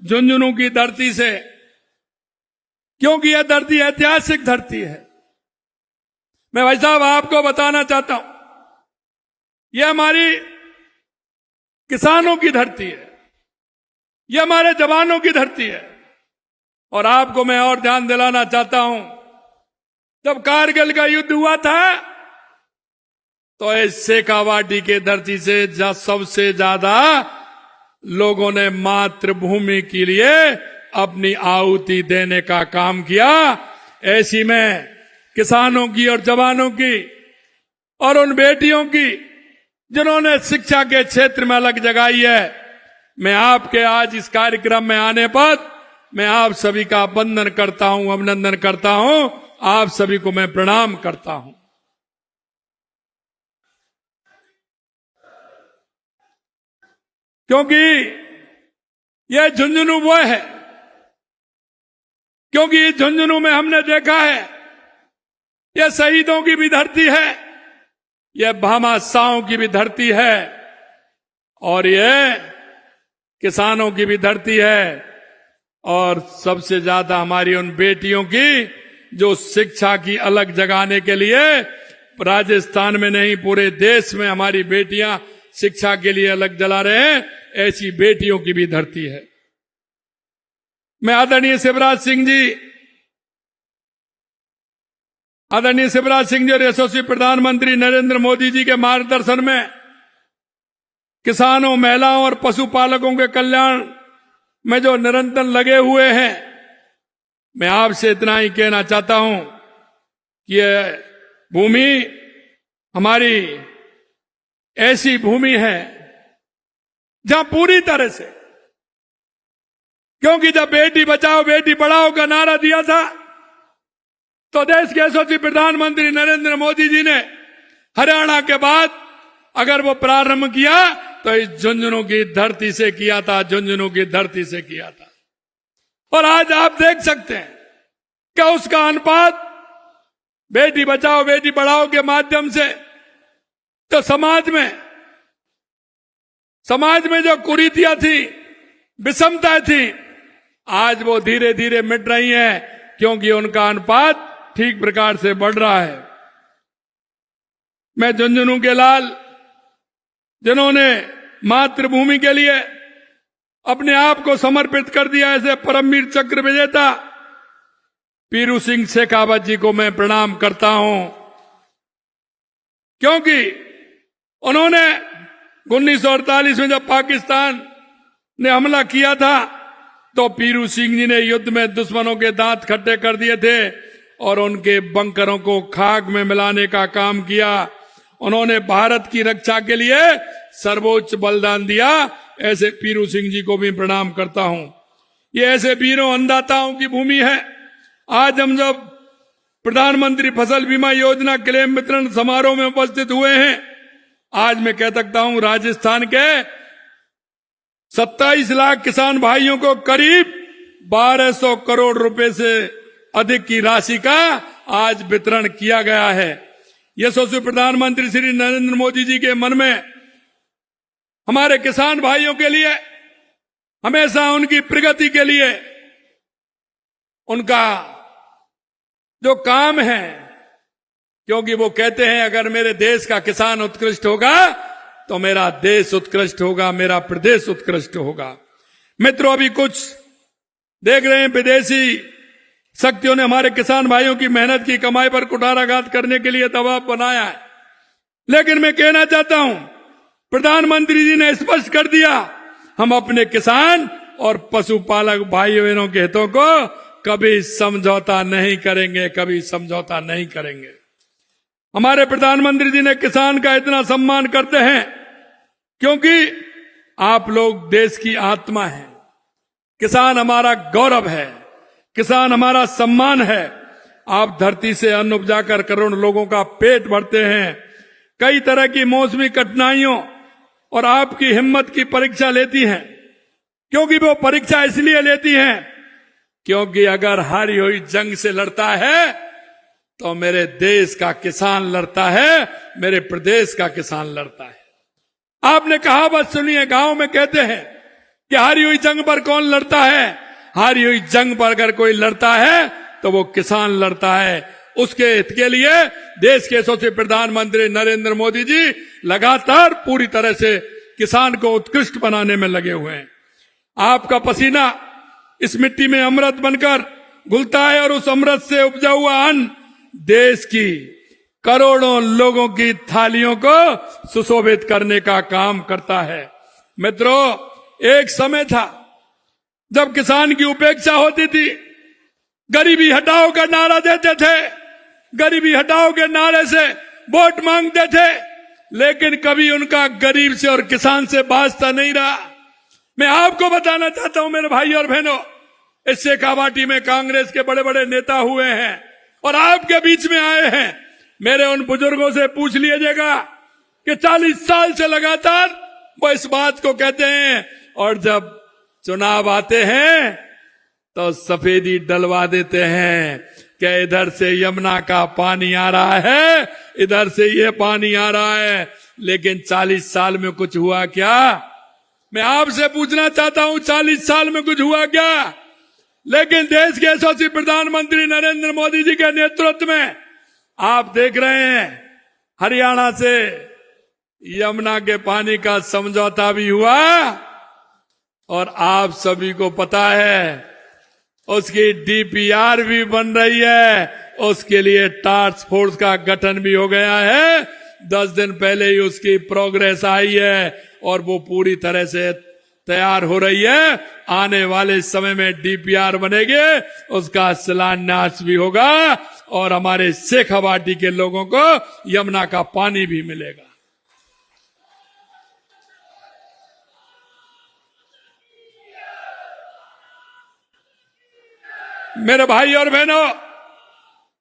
झुंझुनू की धरती से, क्योंकि यह धरती ऐतिहासिक धरती है। मैं भाई साहब आपको बताना चाहता हूं, यह हमारी किसानों की धरती है, यह हमारे जवानों की धरती है। और आपको मैं और ध्यान दिलाना चाहता हूं, जब कारगिल का युद्ध हुआ था तो इस शेखावाटी के धरती से सबसे ज्यादा लोगों ने मातृभूमि के लिए अपनी आहुति देने का काम किया। ऐसी में किसानों की और जवानों की और उन बेटियों की जिन्होंने शिक्षा के क्षेत्र में अलग जगाई है, मैं आपके आज इस कार्यक्रम में आने पर मैं आप सभी का वंदन करता हूं, अभिनंदन करता हूं, आप सभी को मैं प्रणाम करता हूं। क्योंकि यह झुंझुनू वो है, क्योंकि इस झुंझुनू में हमने देखा है यह शहीदों की भी धरती है, यह भामाशाहों की भी धरती है और यह किसानों की भी धरती है, और सबसे ज्यादा हमारी उन बेटियों की जो शिक्षा की अलग जगाने के लिए राजस्थान में नहीं पूरे देश में हमारी बेटियां शिक्षा के लिए अलग जला रहे हैं, ऐसी बेटियों की भी धरती है। मैं आदरणीय शिवराज सिंह जी और यशस्वी प्रधानमंत्री नरेंद्र मोदी जी के मार्गदर्शन में किसानों, महिलाओं और पशुपालकों के कल्याण में जो निरंतर लगे हुए हैं, मैं आपसे इतना ही कहना चाहता हूं कि यह भूमि हमारी ऐसी भूमि है जहां पूरी तरह से, क्योंकि जब बेटी बचाओ बेटी पढ़ाओ का नारा दिया था तो देश के यशस्वी प्रधानमंत्री नरेंद्र मोदी जी ने हरियाणा के बाद अगर वो प्रारंभ किया तो इस झुंझुनू की धरती से किया था, झुंझुनू की धरती से किया था। और आज आप देख सकते हैं कि उसका अनुपात बेटी बचाओ बेटी पढ़ाओ के माध्यम से तो समाज में जो कुरीतियां थी, विषमताएं थी, आज वो धीरे धीरे मिट रही हैं, क्योंकि उनका अनुपात ठीक प्रकार से बढ़ रहा है। मैं झुंझुनू के लाल जिन्होंने मातृभूमि के लिए अपने आप को समर्पित कर दिया, ऐसे परमवीर चक्र विजेता पीरू सिंह शेखावत जी को मैं प्रणाम करता हूं, क्योंकि उन्होंने 1948 में जब पाकिस्तान ने हमला किया था तो पीरू सिंह जी ने युद्ध में दुश्मनों के दांत खट्टे कर दिए थे और उनके बंकरों को खाक में मिलाने का काम किया। उन्होंने भारत की रक्षा के लिए सर्वोच्च बलिदान दिया। ऐसे पीरू सिंह जी को भी प्रणाम करता हूं। ये ऐसे वीरों अन्नदाताओं की भूमि है। आज हम जब प्रधानमंत्री फसल बीमा योजना क्लेम वितरण समारोह में उपस्थित हुए हैं, आज मैं कह सकता हूं राजस्थान के 27 लाख किसान भाइयों को करीब 1200 करोड़ रुपए से अधिक की राशि का आज वितरण किया गया है। यशस्वी प्रधानमंत्री श्री नरेंद्र मोदी जी के मन में हमारे किसान भाइयों के लिए हमेशा उनकी प्रगति के लिए उनका जो काम है, क्योंकि वो कहते हैं अगर मेरे देश का किसान उत्कृष्ट होगा तो मेरा देश उत्कृष्ट होगा, मेरा प्रदेश उत्कृष्ट होगा। मित्रों, अभी कुछ देख रहे हैं विदेशी शक्तियों ने हमारे किसान भाइयों की मेहनत की कमाई पर कुठाराघात करने के लिए दबाव बनाया है, लेकिन मैं कहना चाहता हूं प्रधानमंत्री जी ने स्पष्ट कर दिया, हम अपने किसान और पशुपालक भाई बहनों के हितों को कभी समझौता नहीं करेंगे, कभी समझौता नहीं करेंगे। हमारे प्रधानमंत्री जी ने किसान का इतना सम्मान करते हैं क्योंकि आप लोग देश की आत्मा हैं। किसान हमारा गौरव है, किसान हमारा सम्मान है। आप धरती से अन्न उपजाकर करोड़ों लोगों का पेट भरते हैं। कई तरह की मौसमी कठिनाइयों और आपकी हिम्मत की परीक्षा लेती हैं, क्योंकि वो परीक्षा इसलिए लेती हैं क्योंकि अगर हारी हुई जंग से लड़ता है तो मेरे देश का किसान लड़ता है, मेरे प्रदेश का किसान लड़ता है। आपने कहावत सुनी है, गांव में कहते हैं कि हारी हुई जंग पर कौन लड़ता है? हारी हुई जंग पर अगर कोई लड़ता है तो वो किसान लड़ता है। उसके हित के लिए देश के यशस्वी प्रधानमंत्री नरेंद्र मोदी जी लगातार पूरी तरह से किसान को उत्कृष्ट बनाने में लगे हुए हैं। आपका पसीना इस मिट्टी में अमृत बनकर घुलता है और उस अमृत से उपजा हुआ अन्न देश की करोड़ों लोगों की थालियों को सुशोभित करने का काम करता है। मित्रों, एक समय था जब किसान की उपेक्षा होती थी, गरीबी हटाओ का नारा देते थे, गरीबी हटाओ के नारे से वोट मांगते थे, लेकिन कभी उनका गरीब से और किसान से वास्ता नहीं रहा। मैं आपको बताना चाहता हूं मेरे भाई और बहनों, इस शेखावाटी में कांग्रेस के बड़े बड़े नेता हुए हैं और आपके बीच में आए हैं। मेरे उन बुजुर्गों से पूछ लीजिएगा कि 40 साल से लगातार वो इस बात को कहते हैं और जब चुनाव आते हैं तो सफेदी डलवा देते हैं कि इधर से यमुना का पानी आ रहा है, इधर से ये पानी आ रहा है। लेकिन 40 साल में कुछ हुआ क्या? मैं आपसे पूछना चाहता हूं, 40 साल में कुछ हुआ क्या? लेकिन देश के यशस्वी प्रधानमंत्री नरेंद्र मोदी जी के नेतृत्व में आप देख रहे हैं हरियाणा से यमुना के पानी का समझौता भी हुआ और आप सभी को पता है उसकी डीपीआर भी बन रही है, उसके लिए टास्क फोर्स का गठन भी हो गया है। 10 दिन पहले ही उसकी प्रोग्रेस आई है और वो पूरी तरह से तैयार हो रही है। आने वाले समय में डीपीआर बनेगी, उसका शिलान्यास भी होगा और हमारे शेखावाटी के लोगों को यमुना का पानी भी मिलेगा। मेरे भाई और बहनों,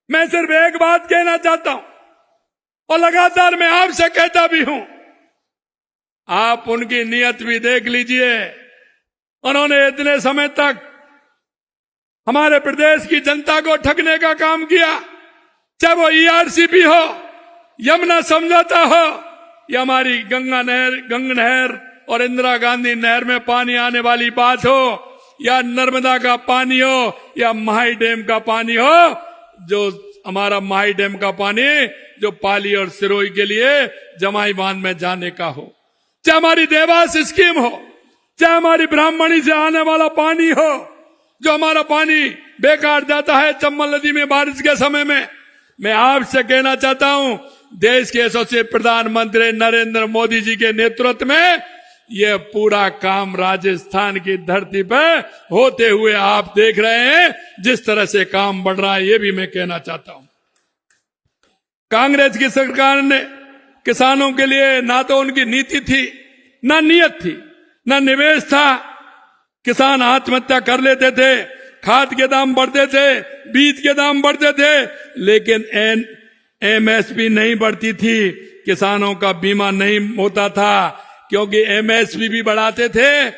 मैं सिर्फ एक बात कहना चाहता हूं और लगातार मैं आपसे कहता भी हूं, आप उनकी नीयत भी देख लीजिए। उन्होंने इतने समय तक हमारे प्रदेश की जनता को ठगने का काम किया, चाहे वो ईआरसीपी हो, यमुना समझौता हो या हमारी गंगा नहर और इंदिरा गांधी नहर में पानी आने वाली बात हो, या नर्मदा का पानी हो या माही डैम का पानी हो, जो हमारा माही डैम का पानी जो पाली और सिरोही के लिए जमाई बांध में जाने का हो, चाहे हमारी देवास स्कीम हो, चाहे हमारी ब्राह्मणी से आने वाला पानी हो, जो हमारा पानी बेकार जाता है चंबल नदी में बारिश के समय में। मैं आपसे कहना चाहता हूं, देश के यशस्वी प्रधानमंत्री नरेंद्र मोदी जी के नेतृत्व में यह पूरा काम राजस्थान की धरती पर होते हुए आप देख रहे हैं। जिस तरह से काम बढ़ रहा है, ये भी मैं कहना चाहता हूं। कांग्रेस की सरकार ने किसानों के लिए ना तो उनकी नीति थी, ना नियत थी, ना निवेश था। किसान आत्महत्या कर लेते थे, खाद के दाम बढ़ते थे, बीज के दाम बढ़ते थे, लेकिन एमएसपी नहीं बढ़ती थी, किसानों का बीमा नहीं होता था। क्योंकि एमएसपी भी बढ़ाते थे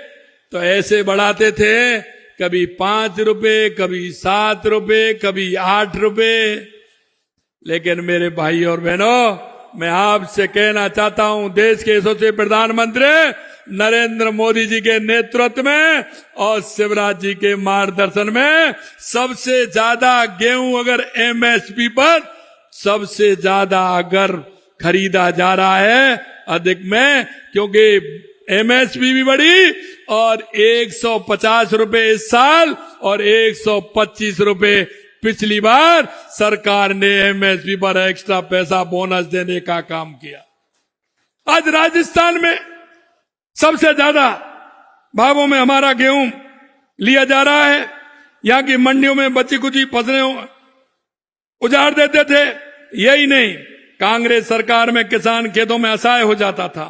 तो ऐसे बढ़ाते थे, कभी 5 रुपए, कभी 7 रुपए, कभी 8 रुपए। लेकिन मेरे भाई और बहनों, मैं आपसे कहना चाहता हूं, देश के यशस्वी प्रधानमंत्री नरेंद्र मोदी जी के नेतृत्व में और शिवराज जी के मार्गदर्शन में सबसे ज्यादा गेहूं अगर एमएसपी पर सबसे ज्यादा अगर खरीदा जा रहा है अधिक में, क्योंकि एमएसपी भी बढ़ी और 150 रुपए इस साल और 125 रुपए पिछली बार सरकार ने एमएसपी पर एक्स्ट्रा पैसा बोनस देने का काम किया। आज राजस्थान में सबसे ज्यादा भावों में हमारा गेहूं लिया जा रहा है। यहां की मंडियों में बची कुची फसलें उजाड़ देते थे। यही नहीं, कांग्रेस सरकार में किसान खेतों में असहाय हो जाता था,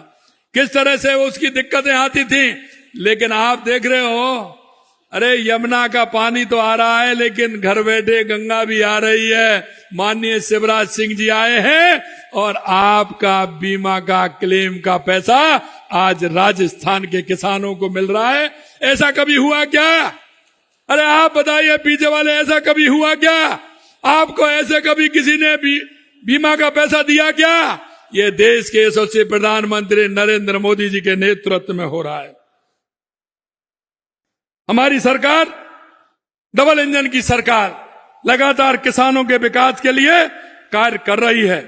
किस तरह से उसकी दिक्कतें आती थी। लेकिन आप देख रहे हो, अरे यमुना का पानी तो आ रहा है, लेकिन घर बैठे गंगा भी आ रही है। माननीय शिवराज सिंह जी आए हैं और आपका बीमा का क्लेम का पैसा आज राजस्थान के किसानों को मिल रहा है। ऐसा कभी हुआ क्या? अरे आप बताइए पीछे वाले, ऐसा कभी हुआ क्या? आपको ऐसे कभी किसी ने बीमा का पैसा दिया क्या? ये देश के यशस्वी प्रधानमंत्री नरेंद्र मोदी जी के नेतृत्व में हो रहा है। हमारी सरकार डबल इंजन की सरकार लगातार किसानों के विकास के लिए कार्य कर रही है।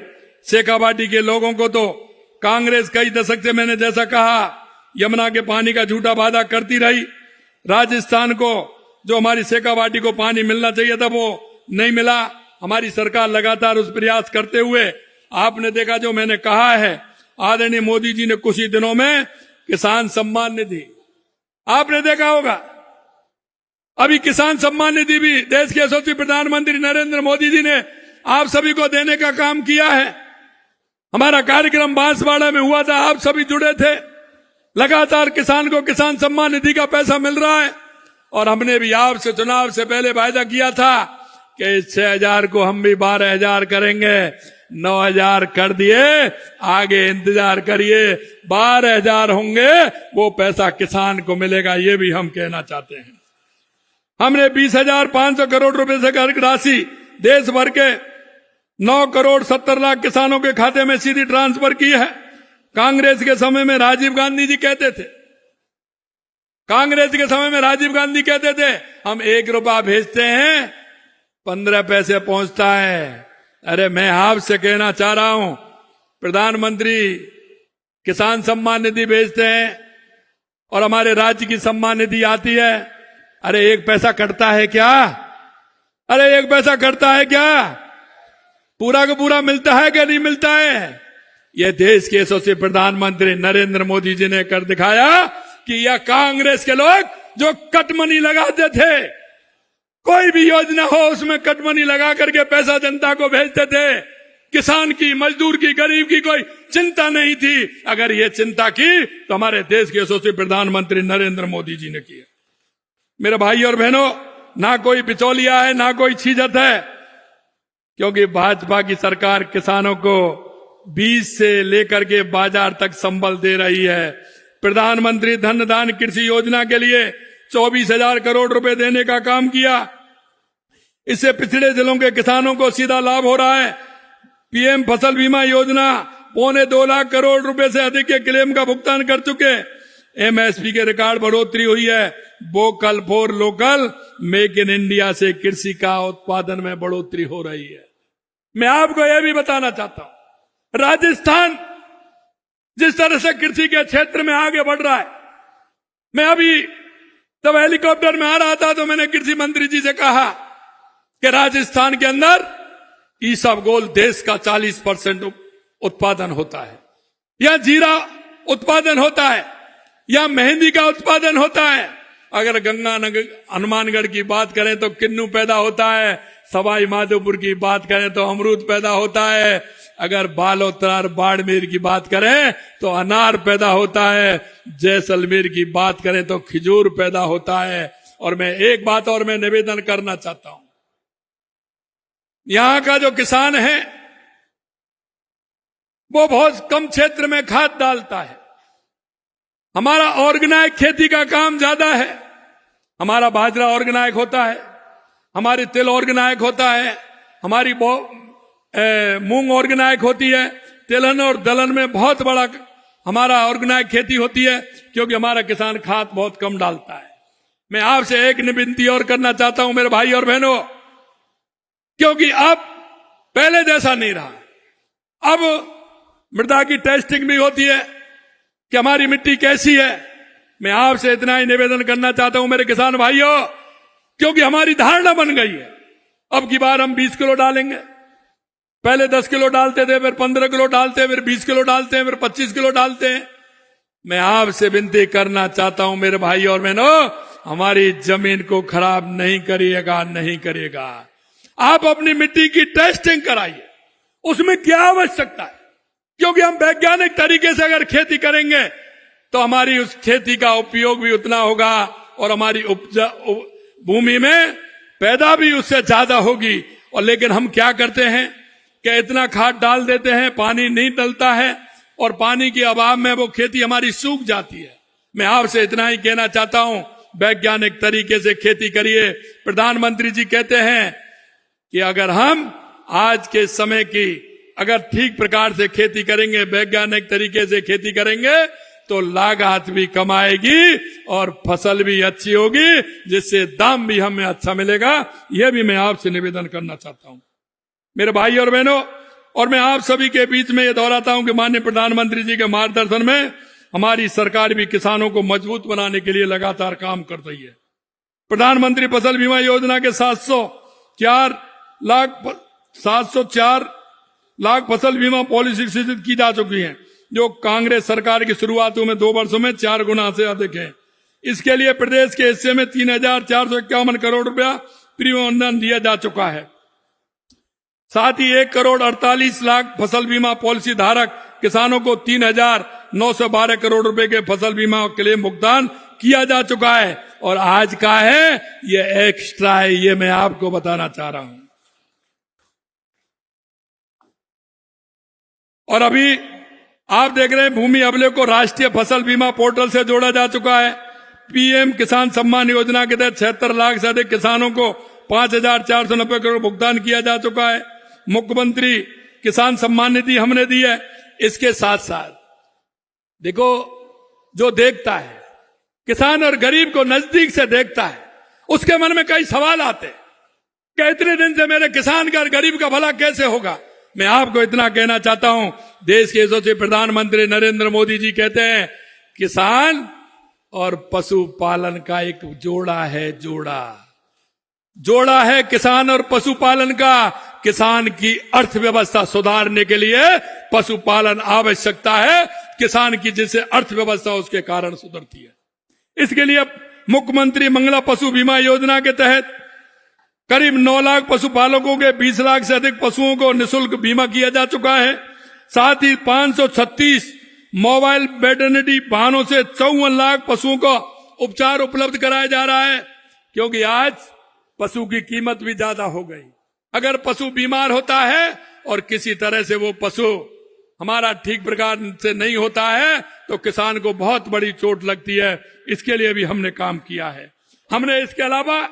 शेखावाटी के लोगों को तो कांग्रेस कई दशक से, मैंने जैसा कहा, यमुना के पानी का झूठा वादा करती रही। राजस्थान को जो हमारी शेखावाटी को पानी मिलना चाहिए था वो नहीं मिला। हमारी सरकार लगातार उस प्रयास करते हुए, आपने देखा जो मैंने कहा है, आदरणीय मोदी जी ने कुछ ही दिनों में किसान सम्मान निधि, आपने देखा होगा, अभी किसान सम्मान निधि भी देश के यशस्वी प्रधानमंत्री नरेंद्र मोदी जी ने आप सभी को देने का काम किया है। हमारा कार्यक्रम बांसवाड़ा में हुआ था, आप सभी जुड़े थे। लगातार किसान को किसान सम्मान निधि का पैसा मिल रहा है और हमने भी आपसे चुनाव से पहले वायदा किया था कि इस 6,000 को हम भी 12,000 करेंगे। 9,000 कर दिए, आगे इंतजार करिए, 12,000 होंगे, वो पैसा किसान को मिलेगा, ये भी हम कहना चाहते हैं। हमने 20,500 करोड़ रुपए से अधिक राशि देश भर के 9 करोड़ 70 लाख किसानों के खाते में सीधी ट्रांसफर की है। कांग्रेस के समय में राजीव गांधी जी कहते थे, कांग्रेस के समय में राजीव गांधी कहते थे, हम 1 रुपया भेजते हैं 15 पैसे पहुंचता है। अरे मैं आपसे कहना चाह रहा हूं, प्रधानमंत्री किसान सम्मान निधि भेजते हैं और हमारे राज्य की सम्मान निधि आती है। अरे 1 पैसा कटता है क्या? अरे 1 पैसा कटता है क्या? पूरा का पूरा मिलता है कि नहीं मिलता है? यह देश के यशस्वी प्रधानमंत्री नरेंद्र मोदी जी ने कर दिखाया कि यह कांग्रेस के लोग जो कटमनी लगाते थे, कोई भी योजना हो उसमें कटमनी लगा करके पैसा जनता को भेजते थे। किसान की, मजदूर की, गरीब की कोई चिंता नहीं थी। अगर ये चिंता की तो हमारे देश के यशस्वी प्रधानमंत्री नरेंद्र मोदी जी ने की। मेरे भाई और बहनों, ना कोई बिचौलिया है, ना कोई छीजत है, क्योंकि भाजपा की सरकार किसानों को बीज से लेकर के बाजार तक संबल दे रही है। प्रधानमंत्री धन दान कृषि योजना के लिए 24,000 करोड़ रुपए देने का काम किया। इससे पिछड़े जिलों के किसानों को सीधा लाभ हो रहा है। पीएम फसल बीमा योजना 2.25 लाख करोड़ रुपए से अधिक के क्लेम का भुगतान कर चुके। एमएसपी के रिकॉर्ड बढ़ोतरी हुई है। Vocal for local, make in India से कृषि का उत्पादन में बढ़ोतरी हो रही है। मैं आपको यह भी बताना चाहता हूं, राजस्थान जिस तरह से कृषि के क्षेत्र में आगे बढ़ रहा है, मैं अभी जब हेलीकॉप्टर में आ रहा था तो मैंने कृषि मंत्री जी से कहा कि राजस्थान के अंदर ईसबगोल देश का 40% उत्पादन होता है, या जीरा उत्पादन होता है, या मेहंदी का उत्पादन होता है। अगर गंगानगर हनुमानगढ़ की बात करें तो किन्नू पैदा होता है, सवाई माधोपुर की बात करें तो अमरूद पैदा होता है, अगर बालोतरार बाड़मेर की बात करें तो अनार पैदा होता है, जैसलमेर की बात करें तो खजूर पैदा होता है। और मैं एक बात और मैं निवेदन करना चाहता हूं, यहां का जो किसान है वो बहुत कम क्षेत्र में खाद डालता है। हमारा ऑर्गेनाइज खेती का काम ज्यादा है। हमारा बाजरा ऑर्गेनाइज होता है, हमारी तिल ऑर्गेनाइज होता है, हमारी मूंग ऑर्गेनाइज होती है। तिलहन और दलहन में बहुत बड़ा हमारा ऑर्गेनाइज खेती होती है, क्योंकि हमारा किसान खाद बहुत कम डालता है। मैं आपसे एक विनती और करना चाहता हूं मेरे भाई और बहनों, क्योंकि अब पहले जैसा नहीं रहा। अब मृदा की टेस्टिंग भी होती है कि हमारी मिट्टी कैसी है। मैं आपसे इतना ही निवेदन करना चाहता हूं मेरे किसान भाइयों, क्योंकि हमारी धारणा बन गई है अब की बार हम 20 किलो डालेंगे। पहले 10 किलो डालते थे, फिर 15 किलो डालते हैं, फिर 20 किलो डालते हैं, फिर 25 किलो डालते हैं। मैं आपसे विनती करना चाहता हूं मेरे भाई और बहनों, हमारी जमीन को खराब नहीं करिएगा, नहीं करिएगा। आप अपनी मिट्टी की टेस्टिंग कराइए, उसमें क्या आवश्यकता है, क्योंकि हम वैज्ञानिक तरीके से अगर खेती करेंगे तो हमारी उस खेती का उपयोग भी उतना होगा और हमारी भूमि में पैदा भी उससे ज्यादा होगी। और लेकिन हम क्या करते हैं कि इतना खाद डाल देते हैं, पानी नहीं डलता है और पानी के अभाव में वो खेती हमारी सूख जाती है। मैं आपसे इतना ही कहना चाहता हूं, वैज्ञानिक तरीके से खेती करिए। प्रधानमंत्री जी कहते हैं कि अगर हम आज के समय की अगर ठीक प्रकार से खेती करेंगे, वैज्ञानिक तरीके से खेती करेंगे, तो लागत भी कम आएगी और फसल भी अच्छी होगी, जिससे दाम भी हमें अच्छा मिलेगा। यह भी मैं आपसे निवेदन करना चाहता हूं मेरे भाई और बहनों। और मैं आप सभी के बीच में यह दोहराता हूं कि माननीय प्रधानमंत्री जी के मार्गदर्शन में हमारी सरकार भी किसानों को मजबूत बनाने के लिए लगातार काम कर रही है। प्रधानमंत्री फसल बीमा योजना के 704 लाख फसल बीमा पॉलिसी सृजित की जा चुकी है, जो कांग्रेस सरकार की शुरुआतों में 2 वर्षों में 4 गुना से अधिक है। इसके लिए प्रदेश के हिस्से में 3,451 करोड़ रुपया प्रीमियम अनुदान दिया जा चुका है। साथ ही 1,48,00,000 फसल बीमा पॉलिसी धारक किसानों को 3,912 करोड़ रुपए के फसल बीमा क्लेम भुगतान किया जा चुका है। और आज का है ये एक्स्ट्रा है, ये मैं आपको बताना चाह रहा हूं। और अभी आप देख रहे हैं भूमि अभिलेख को राष्ट्रीय फसल बीमा पोर्टल से जोड़ा जा चुका है। पीएम किसान सम्मान योजना के तहत 76 लाख से अधिक किसानों को 5,490 करोड़ भुगतान किया जा चुका है। मुख्यमंत्री किसान सम्मान निधि हमने दी है। इसके साथ साथ देखो, जो देखता है किसान और गरीब को नजदीक से देखता है, उसके मन में कई सवाल आते हैं कि इतने दिन से मेरे किसान का और गरीब का भला कैसे होगा। मैं आपको इतना कहना चाहता हूं, देश के यशस्वी प्रधानमंत्री नरेंद्र मोदी जी कहते हैं किसान और पशुपालन का एक जोड़ा है, जोड़ा है किसान और पशुपालन का। किसान की अर्थव्यवस्था सुधारने के लिए पशुपालन आवश्यकता है, किसान की जिससे अर्थव्यवस्था उसके कारण सुधरती है। इसके लिए मुख्यमंत्री मंगला पशु बीमा योजना के तहत करीब 9 लाख पशुपालकों के 20 लाख से अधिक पशुओं को निःशुल्क बीमा किया जा चुका है। साथ ही 536 मोबाइल वेटरनरी वाहनों से 54 लाख पशुओं को उपचार उपलब्ध कराया जा रहा है, क्योंकि आज पशु की कीमत भी ज्यादा हो गई। अगर पशु बीमार होता है और किसी तरह से वो पशु हमारा ठीक प्रकार से नहीं होता है तो किसान को बहुत बड़ी चोट लगती है। इसके लिए भी हमने काम किया है। हमने इसके अलावा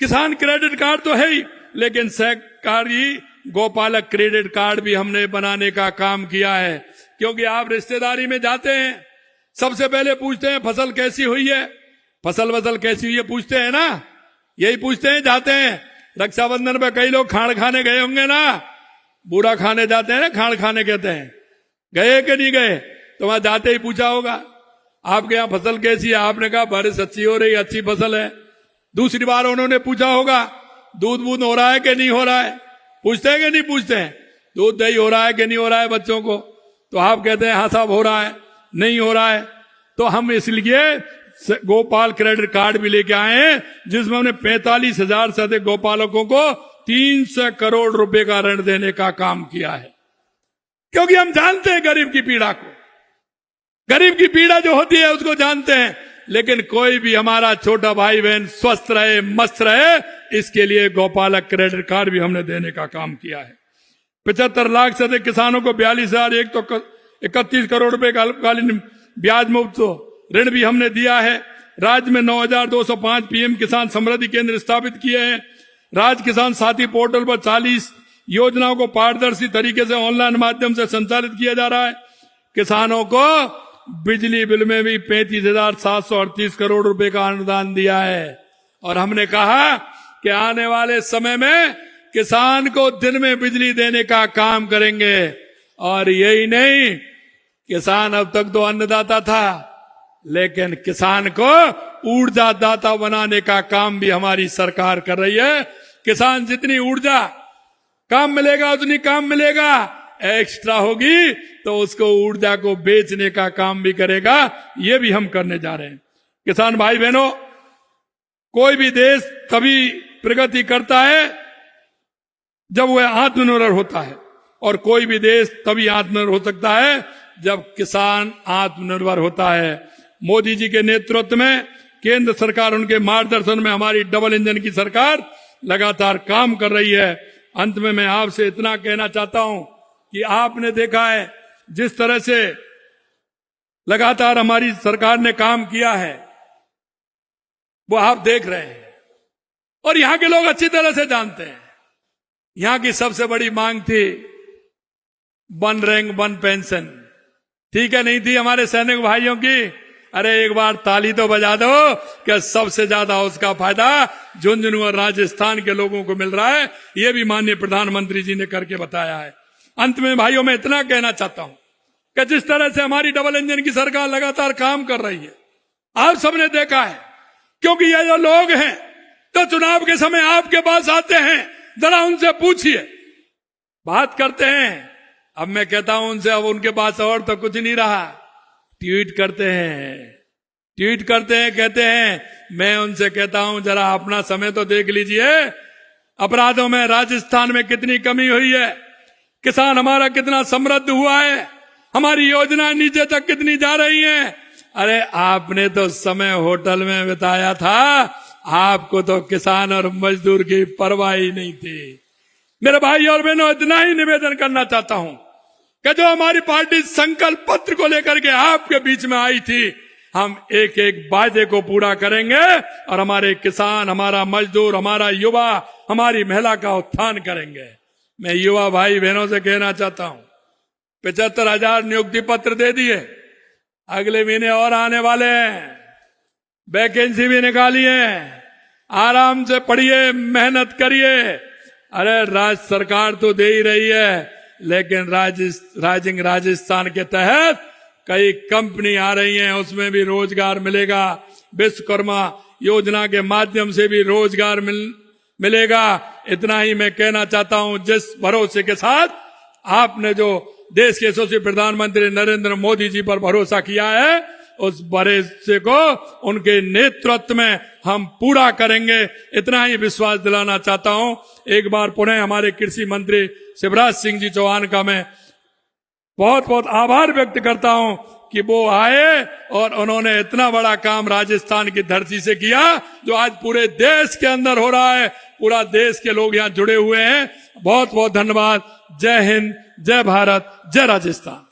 किसान क्रेडिट कार्ड तो है ही, लेकिन सहकारी गोपालक क्रेडिट कार्ड भी हमने बनाने का काम किया है। क्योंकि आप रिश्तेदारी में जाते हैं, सबसे पहले पूछते हैं फसल कैसी हुई है, फसल कैसी हुई है पूछते हैं ना, यही पूछते हैं। जाते हैं रक्षाबंधन पे कई लोग खाण खाने गए होंगे ना, बूढ़ा खाने जाते हैं ना, खाण खाने कहते हैं, गए कि नहीं गए? तो वहां जाते ही पूछा होगा आपके यहाँ फसल कैसी है, आपने कहा बारिश अच्छी हो रही, अच्छी फसल है। दूसरी बार उन्होंने पूछा होगा दूध बूध हो रहा है कि नहीं हो रहा है, पूछते हैं कि नहीं पूछते हैं, दूध दही हो रहा है कि नहीं हो रहा है बच्चों को, तो आप कहते हैं हाँ साहब हो रहा है, नहीं हो रहा है। तो हम इसलिए गोपाल क्रेडिट कार्ड भी लेके आए हैं, जिसमें हमने 45,000 से अधिक गोपालकों को 300 करोड़ रुपए का ऋण देने का काम किया है। क्योंकि हम जानते हैं गरीब की पीड़ा को, गरीब की पीड़ा जो होती है उसको जानते हैं। लेकिन कोई भी हमारा छोटा भाई बहन स्वस्थ रहे, मस्त रहे, इसके लिए गोपालक क्रेडिट कार्ड भी हमने देने का काम किया है। 75 लाख से अधिक किसानों को 42,131 करोड़ रुपए का अल्पकालीन ब्याज मुक्त ऋण भी हमने दिया है। राज्य में 9,205 पीएम किसान समृद्धि केंद्र स्थापित किए हैं। राज्य किसान साथी पोर्टल पर 40 योजनाओं को पारदर्शी तरीके से ऑनलाइन माध्यम से संचालित किया जा रहा है। किसानों को बिजली बिल में भी 35,738 करोड़ रुपए का अनुदान दिया है। और हमने कहा कि आने वाले समय में किसान को दिन में बिजली देने का काम करेंगे। और यही नहीं, किसान अब तक तो अन्नदाता था, लेकिन किसान को ऊर्जा दाता बनाने का काम भी हमारी सरकार कर रही है। किसान जितनी ऊर्जा काम मिलेगा उतनी काम मिलेगा, एक्स्ट्रा होगी तो उसको ऊर्जा को बेचने का काम भी करेगा। ये भी हम करने जा रहे हैं। किसान भाई बहनों, कोई भी देश तभी प्रगति करता है जब वह आत्मनिर्भर होता है, और कोई भी देश तभी आत्मनिर्भर हो सकता है जब किसान आत्मनिर्भर होता है। मोदी जी के नेतृत्व में केंद्र सरकार, उनके मार्गदर्शन में हमारी डबल इंजन की सरकार लगातार काम कर रही है। अंत में मैं आपसे इतना कहना चाहता हूं कि आपने देखा है जिस तरह से लगातार हमारी सरकार ने काम किया है, वो आप देख रहे हैं और यहां के लोग अच्छी तरह से जानते हैं। यहां की सबसे बड़ी मांग थी 1 रैंक 1 पेंशन। ठीक है, नहीं थी हमारे सैनिक भाइयों की? अरे एक बार ताली तो बजा दो कि सबसे ज्यादा उसका फायदा झुंझुनू और राजस्थान के लोगों को मिल रहा है। ये भी माननीय प्रधानमंत्री जी ने करके बताया है। अंत में भाइयों मैं इतना कहना चाहता हूं कि जिस तरह से हमारी डबल इंजन की सरकार लगातार काम कर रही है, आप सबने देखा है, क्योंकि ये जो लोग हैं तो चुनाव के समय आपके पास आते हैं, जरा उनसे पूछिए, बात करते हैं। अब मैं कहता हूं उनसे, अब उनके पास और तो कुछ नहीं रहा, ट्वीट करते हैं, कहते हैं। मैं उनसे कहता हूं जरा अपना समय तो देख लीजिए, अपराधों में राजस्थान में कितनी कमी हुई है, किसान हमारा कितना समृद्ध हुआ है, हमारी योजना नीचे तक कितनी जा रही हैं। अरे आपने तो समय होटल में बिताया था, आपको तो किसान और मजदूर की परवाह ही नहीं थी। मेरे भाई और बहनों, इतना ही निवेदन करना चाहता हूं कि जो हमारी पार्टी संकल्प पत्र को लेकर के आपके बीच में आई थी, हम एक एक वायदे को पूरा करेंगे और हमारे किसान, हमारा मजदूर, हमारा युवा, हमारी महिला का उत्थान करेंगे। मैं युवा भाई बहनों से कहना चाहता हूं, 75,000 नियुक्ति पत्र दे दिए, अगले महीने और आने वाले हैं, वैकेंसी भी निकाली है, आराम से पढ़िए, मेहनत करिए। अरे राज्य सरकार तो दे ही रही है, लेकिन राइजिंग राजस्थान के तहत कई कंपनी आ रही हैं, उसमें भी रोजगार मिलेगा। विश्वकर्मा योजना के माध्यम से भी रोजगार मिलेगा। इतना ही मैं कहना चाहता हूं, जिस भरोसे के साथ आपने जो देश के यशस्वी प्रधानमंत्री नरेंद्र मोदी जी पर भरोसा किया है, उस भरोसे को उनके नेतृत्व में हम पूरा करेंगे, इतना ही विश्वास दिलाना चाहता हूं। एक बार पुनः हमारे कृषि मंत्री शिवराज सिंह जी चौहान का मैं बहुत बहुत आभार व्यक्त करता हूं कि वो आए और उन्होंने इतना बड़ा काम राजस्थान की धरती से किया, जो आज पूरे देश के अंदर हो रहा है। पूरा देश के लोग यहां जुड़े हुए हैं। बहुत बहुत धन्यवाद। जय हिंद, जय भारत, जय राजस्थान।